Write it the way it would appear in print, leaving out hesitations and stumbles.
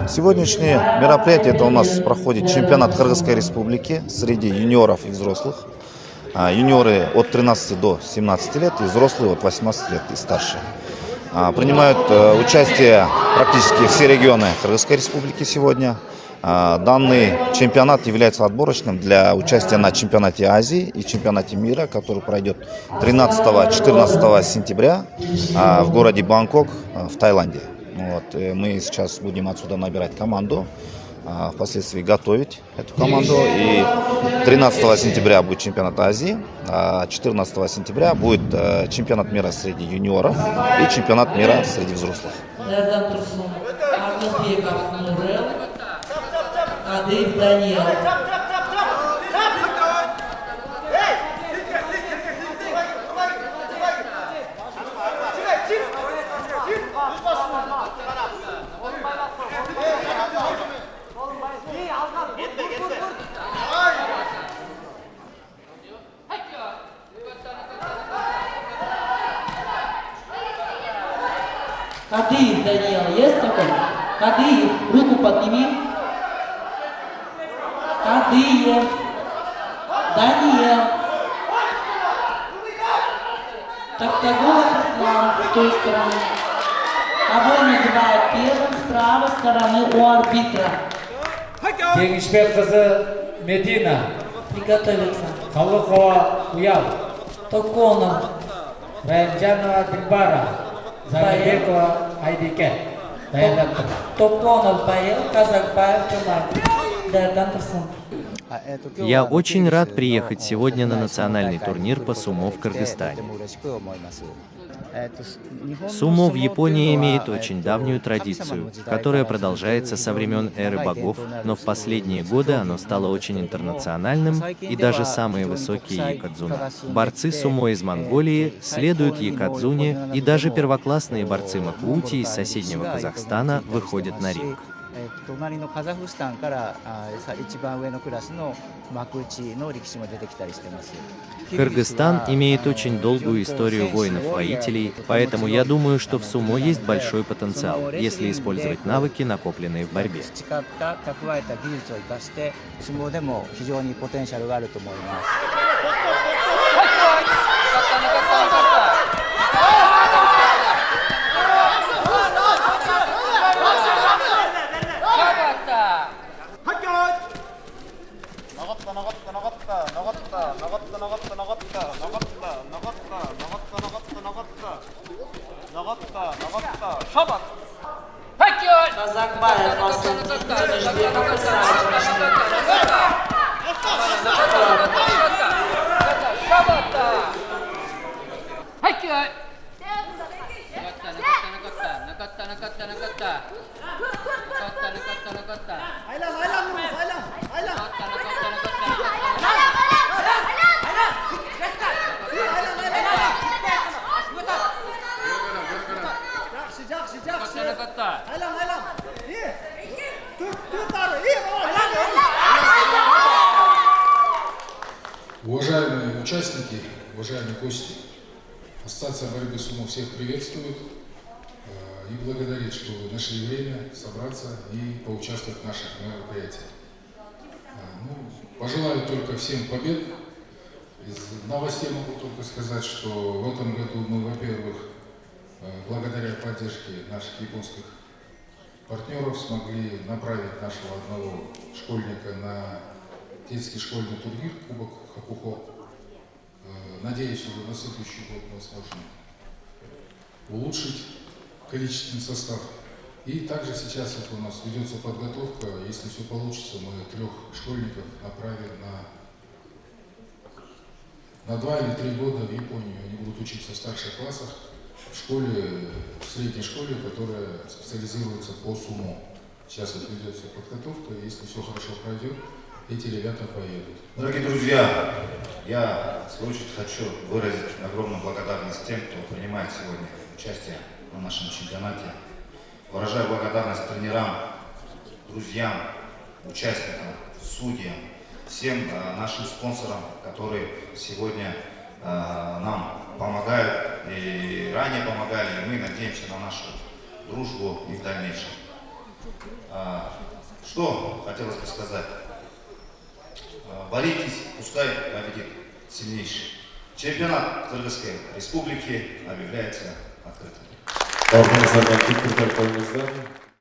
Сегодняшнее мероприятие, это у нас проходит чемпионат Кыргызской Республики среди юниоров и взрослых. Юниоры от 13 до 17 лет и взрослые от 18 лет и старше. Принимают участие практически все регионы Кыргызской Республики сегодня. Данный чемпионат является отборочным для участия на чемпионате Азии и чемпионате мира, который пройдет 13-14 сентября в городе Бангкок в Таиланде. Вот, мы сейчас будем отсюда набирать команду, впоследствии готовить эту команду. И 13 сентября будет чемпионат Азии, а 14 сентября будет чемпионат мира среди юниоров и чемпионат мира среди взрослых. Кадыев Даниил, есть такой? Кадыев, руку подними. Кадыев, Даниил. Токтагулов Ислам с той стороны. Кого называют первым с правой стороны у арбитра? Кеңишбек кызы Медина. Приготовиться. Халыкова Уял. Токонов. Райымжанова Дилбара. Зарибекова Айдике. Даянаттыр. Токонов Баил, Казакбаев Жомарт. Дардан Турсун. Я очень рад приехать сегодня на национальный турнир по сумо в Кыргызстане. Сумо в Японии имеет очень давнюю традицию, которая продолжается со времен эры богов, но в последние годы оно стало очень интернациональным, и даже самые высокие якадзуны. Борцы сумо из Монголии следуют якадзуне, и даже первоклассные борцы макуути из соседнего Казахстана выходят на ринг. Кыргызстан имеет очень долгую историю воинов-воителей, поэтому я думаю, что в сумо есть большой потенциал, если использовать навыки, накопленные в борьбе. Казакбаев, Асылбек, Кенишбеков, Исаев. Уважаемые участники, уважаемые гости, Ассоциация борьбы сумо всех приветствует и благодарит, что вы нашли время собраться и поучаствовать в наших мероприятиях. Пожелаю только всем побед. Из новостей могу только сказать, что в этом году мы, во-первых, благодаря поддержке наших японских партнеров смогли направить нашего одного школьника на детский школьный турнир Кубок Хакухо. Надеюсь, уже на следующий год мы сможем улучшить количественный состав. И также сейчас вот у нас ведется подготовка. Если все получится, мы 3 школьников направим на 2 или 3 года в Японию. Они будут учиться в старших классах в школе, в средней школе, которая специализируется по сумо. Сейчас вот ведется подготовка, и если все хорошо пройдет, эти ребята поедут. Дорогие друзья, я, в свою очередь, хочу выразить огромную благодарность тем, кто принимает сегодня участие на нашем чемпионате. Выражаю благодарность тренерам, друзьям, участникам, судьям, всем нашим спонсорам, которые сегодня нам помогают и ранее помогали, и мы надеемся на нашу дружбу и в дальнейшем. Что хотелось бы сказать? Боритесь, пускай победит сильнейший. Чемпионат Кыргызской Республики объявляется открытым.